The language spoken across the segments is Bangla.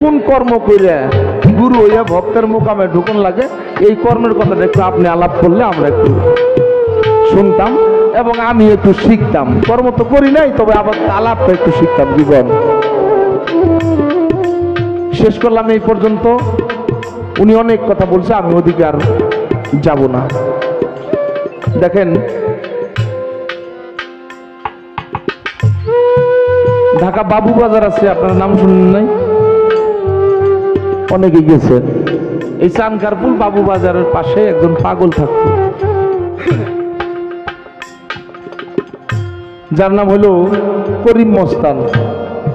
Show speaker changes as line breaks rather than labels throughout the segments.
কোন কর্ম করে গুরু হইয়া ভক্তের মোকামে ঢুকন লাগে, এই কর্মের কথাটা একটু আপনি আলাপ করলে আমরা একটু শুনতাম এবং আমি একটু শিখতাম। কর্ম তো করি নাই, তবে আবার আলাপটা একটু শিখতাম। জীবন শেষ করলাম এই পর্যন্ত। উনি অনেক কথা বলছে, আমি ওদিকে আর যাব না। দেখেন, ঢাকা বাবু বাজার আছে, আপনার নাম শুনেন নাই? অনেকে গেছেন। এই চানকারপুল বাবু বাজারের পাশে একজন পাগল থাকতো, যার নাম হলো করিম মস্তান।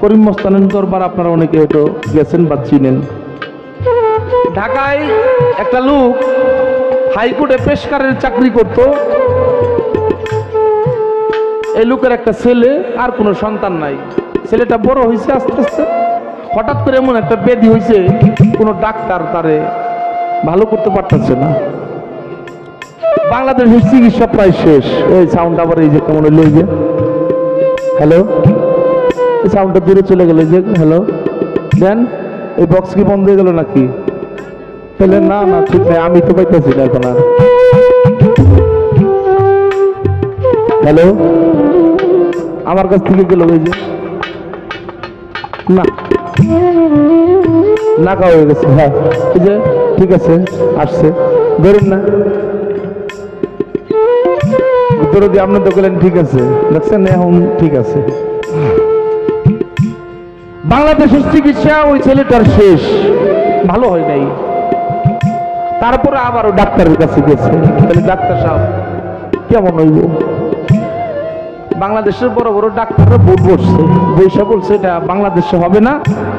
করিম মস্তানের দরবার আপনারা অনেকে হয়তো গেছেন বা চিনেন। ঢাকায় একটা লোক হাইকোর্টে পেশকারের চাকরি করত। এই লোকের একটা ছেলে, আর কোনো সন্তান নাই। ছেলেটা বড় হয়েছে আস্তে আস্তে। হঠাৎ করে এমন একটা ব্যাধি হয়েছে, কোনো ডাক্তার তারে ভালো করতে পারতেছে না। বাংলাদেশের চিকিৎসা প্রায় শেষ। এই সাউন্ড আবার এই যে কেমন হইল, এই যে হ্যালো, এই সাউন্ডটা দূরে চলে গেল। যে হ্যালো দেন, এই বক্স কি বন্ধ হয়ে গেল নাকি? তাহলে না না, ঠিক নেই, আমি তো পাইতেছি না এখন আর। হ্যালো, আমার কাছ থেকে গেল ওই যে, না না খাওয়া হয়ে গেছে। হ্যাঁ, এই যে ঠিক আছে, আসছে, ধরুন না। উত্তর দিয়ে আপনি তো বললেন ঠিক আছে, দেখছেন এখন ঠিক আছে। বাংলাদেশের চিকিৎসা ওই ছেলেটার শেষ, ভালো হয় নাই। তারপরে আবারও ডাক্তারের কাছে গেছে। তাহলে ডাক্তার সাহেব কেমন হইব? বাংলাদেশের বড় বড় ডাক্তাররা বোর্ড বসছে, বৈশা বলছে এটা বাংলাদেশে হবে না,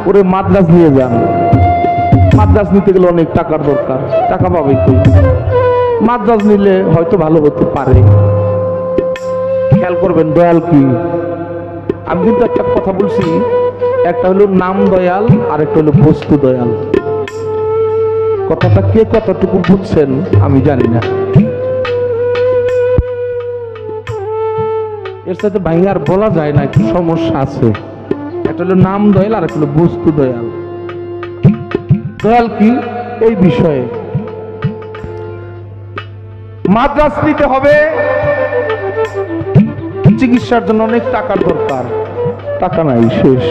ওরে মাদ্রাজ নিয়ে যান। মাদ্রাজ নিতে গেলে অনেক টাকার দরকার, টাকা পাবে কই? মাদ্রাজ নিলে হয়তো ভালো হতে পারে। খেয়াল করবেন, দয়াল কি? আমি কিন্তু একটা কথা বলছি, একটা হলো নাম দয়াল আর একটা হলো বস্তু দয়াল। কথাটা কে কতটুকু বুঝছেন আমি জানি না। এর সাথে ভাঙে আর বলা যায় না, একটু সমস্যা আছে। একটা হলো নাম দয়াল আর একটা হলো বস্তু দয়াল। দয়াল কি এই বিষয়ে? মাদ্রাজ নিতে হবে, চিকিৎসার জন্য অনেক টাকার দরকার, টাকা নাই, শেষ।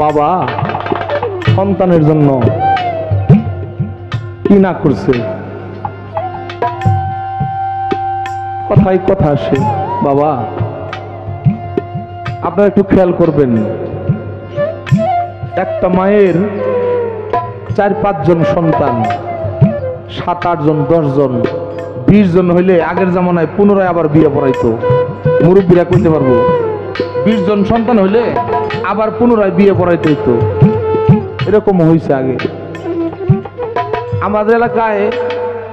বাবা সন্তানের জন্য কি না করছে, কথাই কথা আসে। বাবা আপনারা একটু খেয়াল করবেন, একটা মায়ের 4-5 জন সন্তান, 7-8 জন, 10 জন, 20 জন হইলে আগের জামানায় পুনরায় আবার বিয়ে পড়াইতো। মুরব্বীরা কইতে পারবো, 20 জন সন্তান হইলে আবার পুনরায় বিয়ে পড়াইতে হইতো। এরকম হয়েছে আগে। আমাদের এলাকায়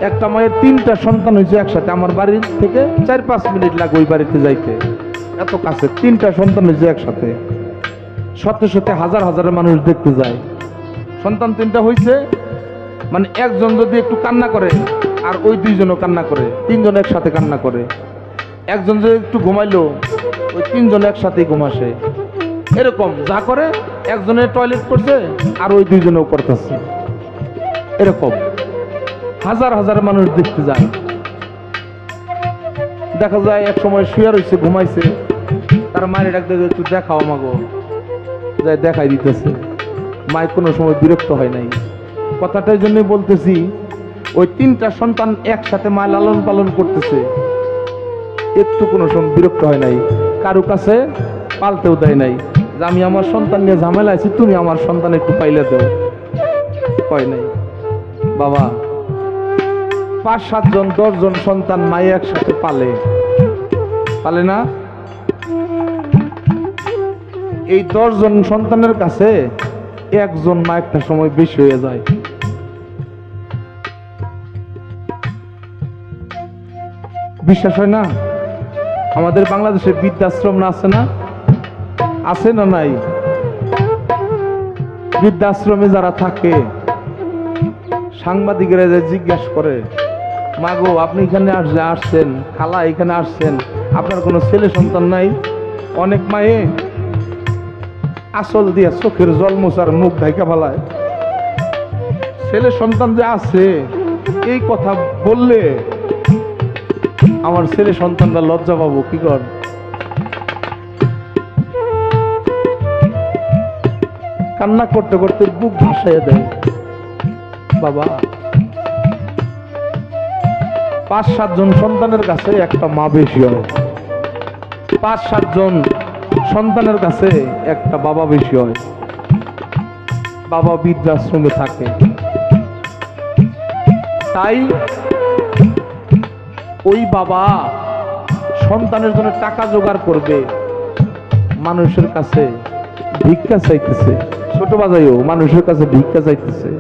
একটা মায়ের 3টা সন্তান হয়েছে একসাথে। আমার বাড়ির থেকে 4-5 মিনিট লাগে ওই বাড়িতে যাইতে, এত কাছে। 3টা সন্তান হয়েছে একসাথে, শত শত হাজার হাজার মানুষ দেখতে যায়। সন্তান 3টা হয়েছে মানে একজন যদি একটু কান্না করে আর ওই 2 জনও কান্না করে, 3 জন একসাথে কান্না করে। একজন যদি একটু ঘুমাইলো, ওই 3 জন একসাথেই ঘুমাসে। এরকম যা করে, একজনের টয়লেট করছে আর ওই 2 জনও করতেছে। এরকম হাজার হাজার মানুষ দেখতে যায়। দেখা যায় এক সময় শুয়ে রয়েছে, ঘুমাইছে, তার মায়ের ডাক দেখে একটু দেখাও মাগো, যাই দেখাই দিতেছে। মায়ের কোনো সময় বিরক্ত হয় নাই। কথাটার জন্য বলতেছি, ওই 3টা সন্তান একসাথে মা লালন পালন করতেছে, একটু কোনো সময় বিরক্ত হয় নাই, কারো কাছে পালতেও দেয় নাই যে আমি আমার সন্তান নিয়ে ঝামেলা আছি, তুমি আমার সন্তান একটু পাইলে দাও, কয় নাই। বাবা 5-7 জন, 10 জন সন্তান মায়ে একসাথে পালে, পালে না? এই 10 জন সন্তানের কাছে একজন মা একটা সময় বেশি হয়ে যায়। বিশ্বাস হয় না? আমাদের বাংলাদেশে বৃদ্ধাশ্রম না আছে না? আছে না নাই? বৃদ্ধাশ্রমে যারা থাকে, সাংবাদিকেরা যে জিজ্ঞাসা করে, মাগো আপনি এখানে আসছেন, খালা এখানে আসছেন, আপনার কোনো ছেলে সন্তান নাই? অনেক মায়ে আসল দিয়া চোখের জল মোছার মুখ ঢাকা ফেলায়। ছেলে সন্তান যে আছে এই কথা বললে আমার ছেলে সন্তানরা লজ্জা পাবো কি কর। কান্না করতে করতে বুক ভাসাইয়া দেয়। বাবা 5-7 জন সন্তানের কাছে একটা মা বেশি হয়, 5-7 জন সন্তানের কাছে একটা বাবা বেশি হয়। বাবা বৃদ্ধাশ্রমে থাকে, তাই ওই বাবা সন্তানের জন্য টাকা জোগাড় করবে, মানুষের কাছে ভিক্ষা চাইতেছে। ছোট বাজাইও মানুষের কাছে ভিক্ষা চাইতেছে।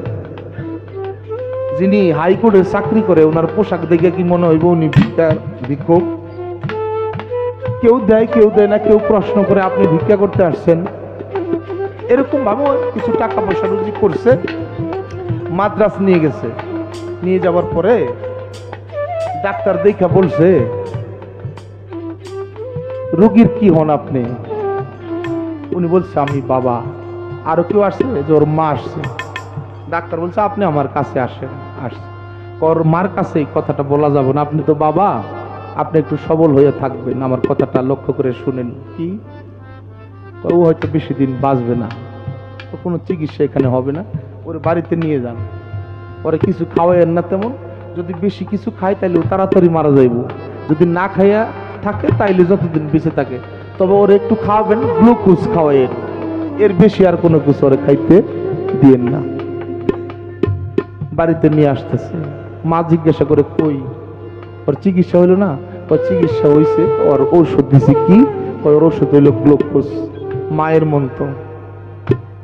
যিনি হাইকোর্টে চাকরি করে ওনার পোশাক দেখে কি মনে হইব উনি ভিক্ষুক? কেউ দেয় কেউ দেয় না, কেউ প্রশ্ন করে আপনি ভিক্ষা করতে আসছেন। এরকম ভাবে কিছু টাকা পয়সা রুজি করছে, মাদ্রাস নিয়ে গেছে। নিয়ে যাওয়ার পরে ডাক্তার দেখা বলছে, রোগীর কি হন আপনি? উনি বলছে আমি বাবা। আরো কেউ আসছে যে ওর মা আসছে। ডাক্তার বলছে আপনি আমার কাছে আসেন। আসছে ওর মার কাছে এই কথাটা বলা যাবে না, আপনি তো বাবা, আপনি একটু সবল হয়ে থাকবেন, আমার কথাটা লক্ষ্য করে শুনেন। কি? ও হয়তো বেশি দিন বাঁচবে না, কোনো চিকিৎসা এখানে হবে না, ওর বাড়িতে নিয়ে যান। ওরে কিছু খাওয়াইয়েন না তেমন, যদি বেশি কিছু খায় তাইলে ও তাড়াতাড়ি মারা যাইব, যদি না খাইয়া থাকে তাইলে যতদিন বেঁচে থাকে। তবে ওরে একটু খাওয়াবেন, গ্লুকোজ খাওয়াইয়েন, এর বেশি আর কোনো কিছু ওরে খাইতে দিয়েন না। বাড়িতে নিয়ে আসতেছে, মা জিজ্ঞাসা করে কই ওর চিকিৎসা হইলো না? ওর চিকিৎসা হয়েছে, ওর ঔষধ দিছে। কি? ওর ঔষধ হইলো গ্লুকোজ। মায়ের মন্ত্র,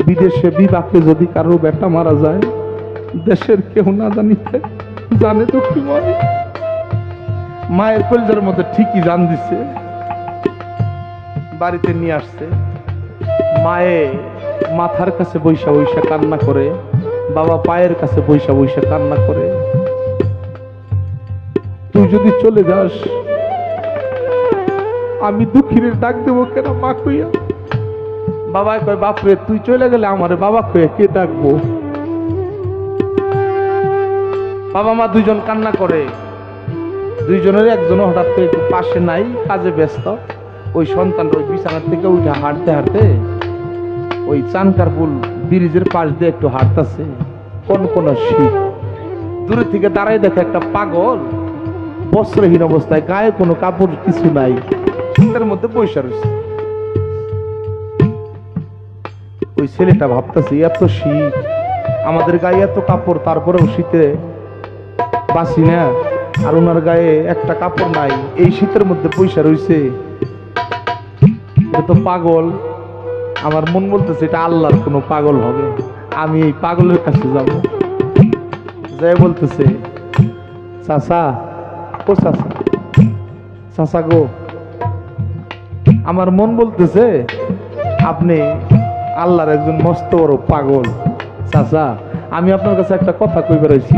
বিদেশে বিবাকে যদি কারো বেটা মারা যায়, দেশের কেউ না জানিতে জানে তো কি হয়। মায়ের কলিজার মধ্যে ঠিকই জান দিছে। বাড়িতে নিয়ে আসছে, মায়ে মাথার কাছে বৈশা বৈশা কান্না করে, বাবা পায়ের কাছে বৈশা বৈশা কান্না করে। তুই যদি চলে যাস আমি দুঃখীর ডাক দেবো কেন মা কইয়া? বাবা কয় বাপরে তুই চলে গেলে আমারে বাবা কইয়া কে ডাকবো? বাবা মা দুইজন কান্না করে। দুইজনের একজন হঠাৎ করে একটু পাশে নাই, কাজে ব্যস্ত। ওই সন্তানটা ওই বিছানার থেকে উঠে হাঁটতে হাঁটতে ওই চানকারপুল ব্রিজের পাশ দিয়ে একটু হাঁটতেছে। কোন শীত, দূরে থেকে দাঁড়াই দেখে একটা পাগল বস্ত্রহীন অবস্থায়, গায়ে কোনো কাপড় কিছু নাই, শীতের মধ্যে পয়সা রয়েছে। ওই ছেলেটা ভাবতেছে এত শীত, আমাদের গায়ে এত কাপড়, তারপরেও শীতে বাঁচি না, আর ওনার গায়ে একটা কাপড় নাই, এই শীতের মধ্যে পয়সা রয়েছে। এটা তো পাগল। আমার মন বলতেছে এটা আল্লাহর কোনো পাগল হবে, আমি এই পাগলের কাছে যাব। যাই বলতেছে চাচা, ও চাচা, চাচা গো, আমার মন বলতেছে আপনি আল্লাহর একজন মস্ত বড় পাগল। চাচা আমি আপনার কাছে একটা কথা কই বেড়াইছি।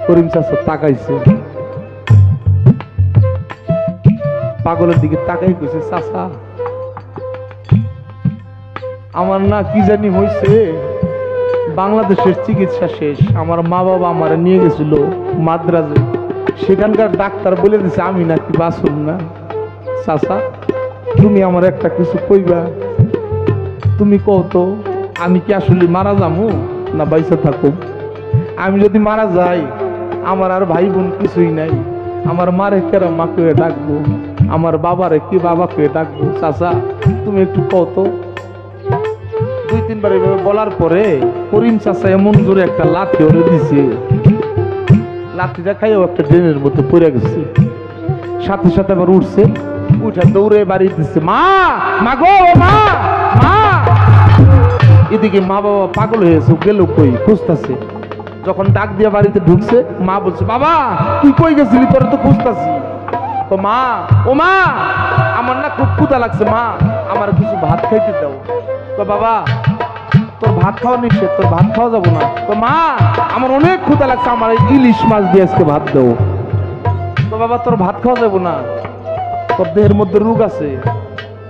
করিম চাচা তাকাইছে, পাগলের দিকে তাকাই কইছে চাচা আমার না কি জানি হয়েছে, বাংলাদেশের চিকিৎসা শেষ, আমার মা বাবা আমার নিয়ে গেছিল মাদ্রাজে, সেখানকার ডাক্তার বলে দিছে আমি নাকি বাঁচুম না। চাচা তুমি আমার একটা কিছু কইবা, তুমি কও তো আমি কি আসলে মারা যাবো না বাইসা থাকো? আমি যদি মারা যাই আমার আর ভাই বোন কিছুই নাই, আমার মারে কেরা মা কয়ে ডাকবো, আমার বাবারে কি বাবা কয়ে ডাকবো? চাচা তুমি একটু কও তো। 2-3 বার এভাবে বলার পরে করিম চাচা এমন জোরে একটা লাঠি ওরে দিছে, লাঠিটা খাইও একটা ড্রেনের মধ্যে পড়ে গেছে। সাথে সাথে আবার উঠছে, উঠে দৌড়ে বাড়ি দিচ্ছে, মা মা গো মা মা। এদিকে মা বাবা পাগল হয়েছে, গেল কই খুঁজতেছে। যখন ডাক দিয়ে বাড়িতে ঢুকছে, মা বলছে বাবা তুই কই গেছিলি, তোরা তো খুঁজতাছি। তো মা, ও মা আমার না খুব ক্ষুধা লাগছে, মা আমার কিছু ভাত খাইতে দাও। তো বাবা তোর ভাত খাওয়া নিষেধ, তোর ভাত খাওয়া যাবো না। তো মা আমার অনেক ক্ষুধা লাগছে, আমার ইলিশ মাছ দিয়ে আজকে ভাত দেবো। তো বাবা তোর ভাত খাওয়া যাবো না, তোর দেহের মধ্যে রোগ আছে।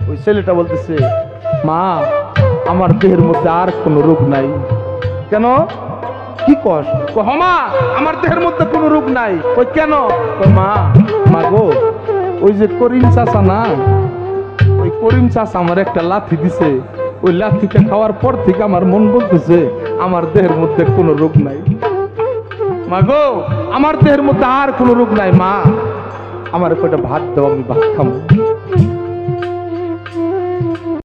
ওই ছেলেটা বলতেছে মা আমার দেহের মধ্যে আর কোনো রোগ নাই। কেন? কি কষ্ট? মা আমার দেহের মধ্যে কোনো রোগ নাই। ওই কেন? মা মা গো, ওই যে করিম চাচা না, ওই করিম চাচা আমার একটা লাথি দিছে, ওই লাথিটা খাওয়ার পর থেকে আমার মন বলতেছে আমার দেহের মধ্যে কোনো রোগ নাই। মা গো, আমার দেহের মধ্যে আর কোনো রোগ নাই। মা আমার কয়টা ভাত দাও, আমি ভাত খাবো।